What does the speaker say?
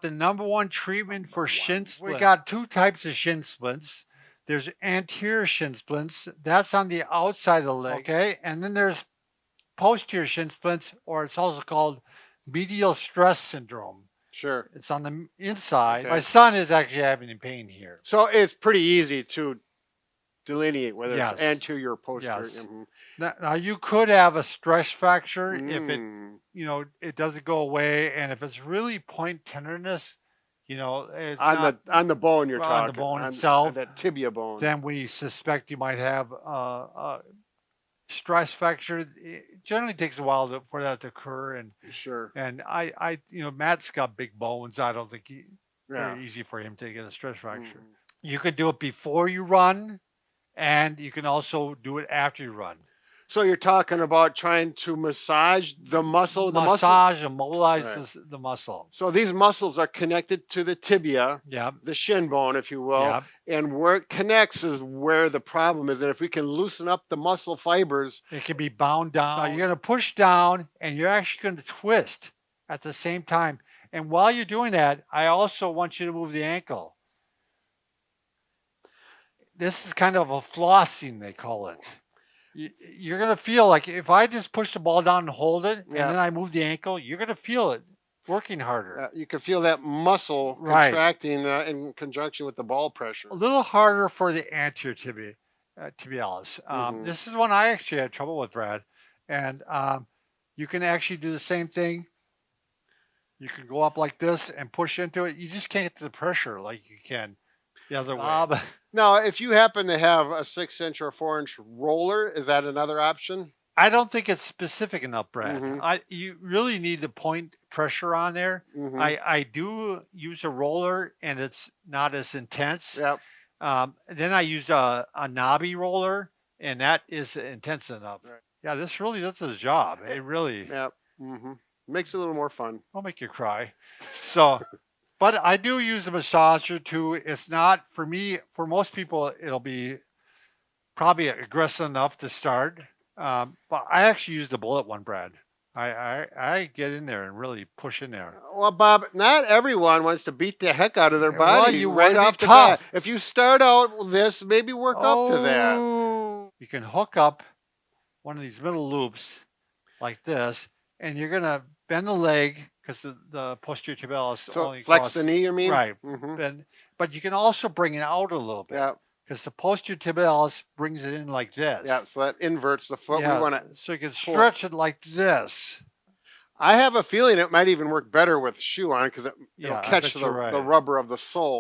the #1 treatment for shin splints. We got two types of shin splints. There's anterior shin splints. That's on the outside of the leg. Okay. And then there's posterior shin splints, or it's also called medial stress syndrome. Sure. It's on the inside. Okay. My son is actually having pain here. So it's pretty easy to delineate whether Yes. it's anterior or posterior. Yes. Mm-hmm. Now you could have a stress fracture if it, Mm. it doesn't go away, and if it's really point tenderness, it's on the bone you're talking on the bone itself, on that tibia bone. then we suspect you might have a stress fracture. It generally takes a while for that to occur, and sure. And Matt's got big bones. I don't think Yeah. very easy for him to get a stress fracture. Mm. You could do it before you run, and you can also do it after you run. So you're talking about trying to massage the muscle, Massage and mobilize the muscle. So these muscles are connected to the tibia, the shin bone, if you will, and where it connects is where the problem is. And if we can loosen up the muscle fibers, it can be bound down. Now you're going to push down, and you're actually going to twist at the same time. And while you're doing that, I also want you to move the ankle. This is kind of a flossing, they call it. You're going to feel like if I just push the ball down and hold it, and then I move the ankle, you're going to feel it working harder. You can feel that muscle contracting in conjunction with the ball pressure. A little harder for the anterior tibialis. This is one I actually had trouble with, Brad. And you can actually do the same thing. You can go up like this and push into it. You just can't get the pressure like you can the other way. Now, if you happen to have a 6-inch or 4-inch roller, is that another option? I don't think it's specific enough, Brad. You really need the point pressure on there. I do use a roller, and it's not as intense. Yep. Then I used a knobby roller, and that is intense enough. Right. Yeah, this really does the job. It really. Yep. Makes it a little more fun. I'll make you cry. So. But I do use a massager too. It's not, for me, for most people, it'll be probably aggressive enough to start. But I actually use the bullet one, Brad. I get in there and really push in there. Well, Bob, not everyone wants to beat the heck out of their body right off the bat. If you start out with this, maybe work up to that. You can hook up one of these middle loops like this, and you're going to bend the leg, because the posterior tibialis only flex the knee, you mean? Right. But you can also bring it out a little bit. Because the posterior tibialis brings it in like this. Yeah, so that inverts the foot. So you can stretch it like this. I have a feeling it might even work better with a shoe on, because it'll catch the rubber of the sole.